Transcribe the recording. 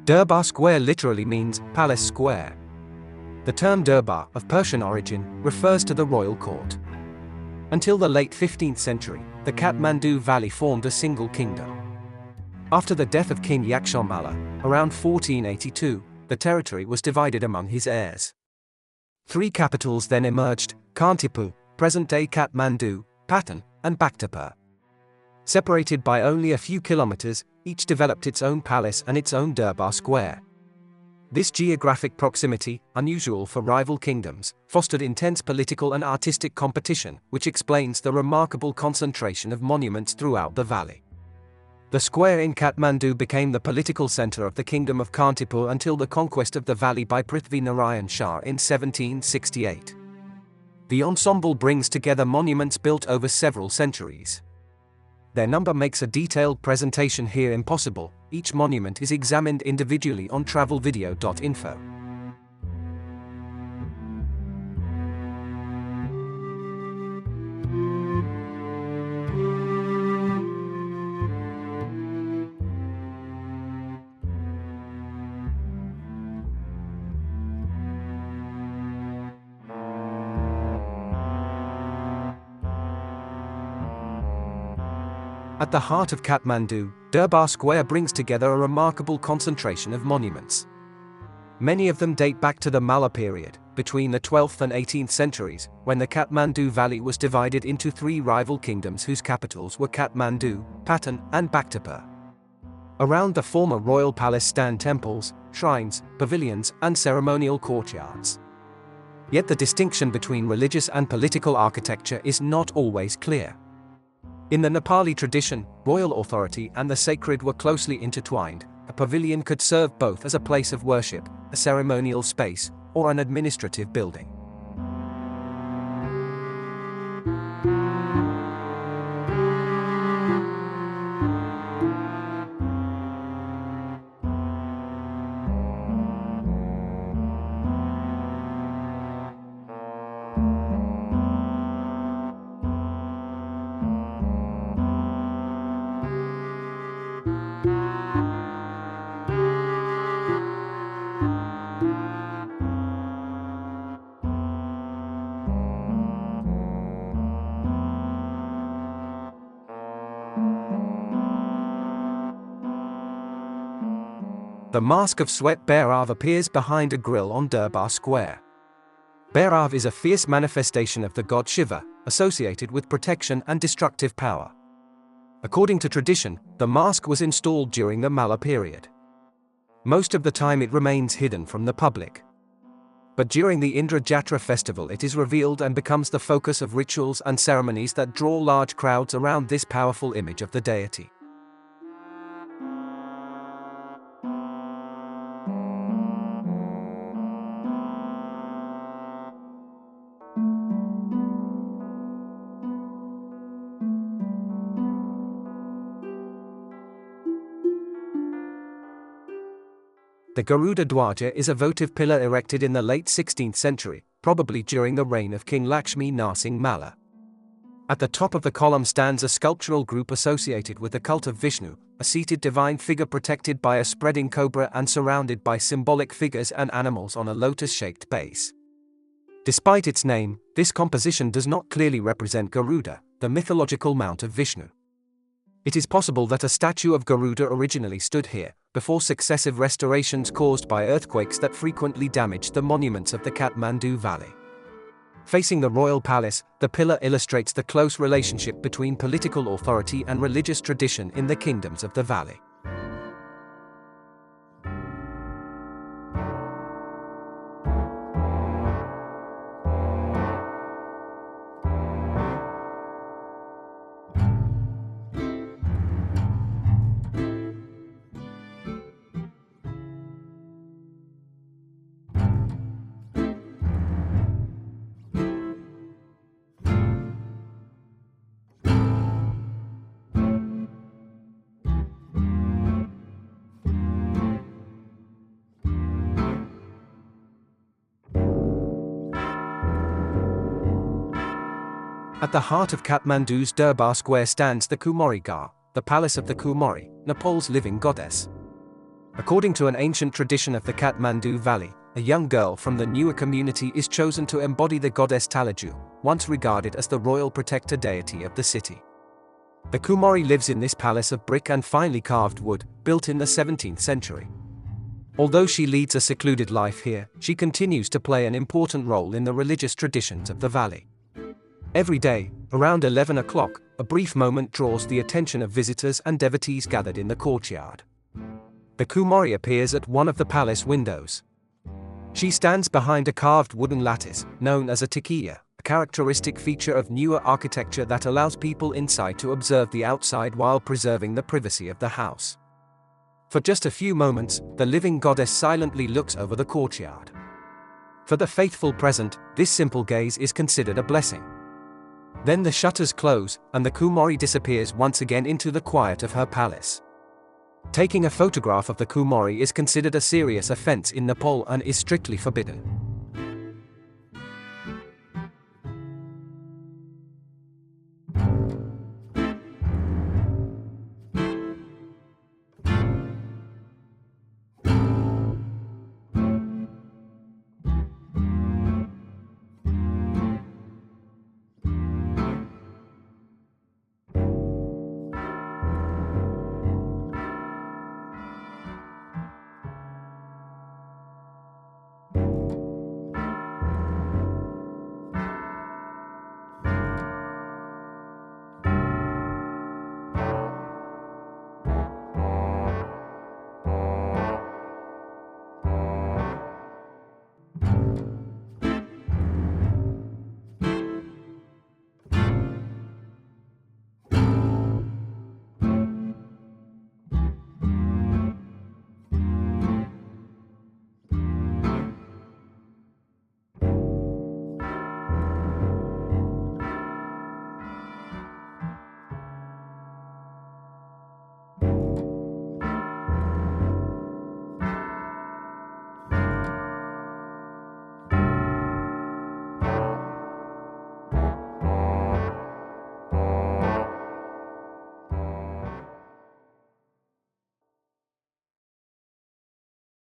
Durbar Square literally means palace square. The term Durbar, of Persian origin, refers to the royal court. Until the late 15th century, the Kathmandu Valley formed a single kingdom. After the death of King Yakshan Malla, around 1482, the territory was divided among his heirs. Three capitals then emerged: Kantipur, present-day Kathmandu, Patan, and Bhaktapur. Separated by only a few kilometers, each developed its own palace and its own Durbar Square. This geographic proximity, unusual for rival kingdoms, fostered intense political and artistic competition, which explains the remarkable concentration of monuments throughout the valley. The square in Kathmandu became the political center of the kingdom of Kantipur until the conquest of the valley by Prithvi Narayan Shah in 1768. The ensemble brings together monuments built over several centuries. Their number makes a detailed presentation here impossible. Each monument is examined individually on travelvideo.info. At the heart of Kathmandu, Durbar Square brings together a remarkable concentration of monuments. Many of them date back to the Malla period, between the 12th and 18th centuries, when the Kathmandu Valley was divided into three rival kingdoms whose capitals were Kathmandu, Patan, and Bhaktapur. Around the former royal palace stand temples, shrines, pavilions, and ceremonial courtyards. Yet the distinction between religious and political architecture is not always clear. In the Nepali tradition, royal authority and the sacred were closely intertwined. A pavilion could serve both as a place of worship, a ceremonial space, or an administrative building. The mask of Swet Bhairab appears behind a grill on Durbar Square. Bhairav is a fierce manifestation of the god Shiva, associated with protection and destructive power. According to tradition, the mask was installed during the Malla period. Most of the time it remains hidden from the public. But during the Indra Jatra festival it is revealed and becomes the focus of rituals and ceremonies that draw large crowds around this powerful image of the deity. The Garuda Dhwaja is a votive pillar erected in the late 16th century, probably during the reign of King Lakshmi Narsingh Malla. At the top of the column stands a sculptural group associated with the cult of Vishnu, a seated divine figure protected by a spreading cobra and surrounded by symbolic figures and animals on a lotus-shaped base. Despite its name, this composition does not clearly represent Garuda, the mythological mount of Vishnu. It is possible that a statue of Garuda originally stood here, before successive restorations caused by earthquakes that frequently damaged the monuments of the Kathmandu Valley. Facing the royal palace, the pillar illustrates the close relationship between political authority and religious tradition in the kingdoms of the valley. At the heart of Kathmandu's Durbar Square stands the Kumari Ghar, the palace of the Kumari, Nepal's living goddess. According to an ancient tradition of the Kathmandu Valley, a young girl from the Newar community is chosen to embody the goddess Taleju, once regarded as the royal protector deity of the city. The Kumari lives in this palace of brick and finely carved wood, built in the 17th century. Although she leads a secluded life here, she continues to play an important role in the religious traditions of the valley. Every day, around 11 o'clock, a brief moment draws the attention of visitors and devotees gathered in the courtyard. The Kumari appears at one of the palace windows. She stands behind a carved wooden lattice, known as a tikiya, a characteristic feature of Newar architecture that allows people inside to observe the outside while preserving the privacy of the house. For just a few moments, the living goddess silently looks over the courtyard. For the faithful present, this simple gaze is considered a blessing. Then the shutters close, and the Kumari disappears once again into the quiet of her palace. Taking a photograph of the Kumari is considered a serious offense in Nepal and is strictly forbidden.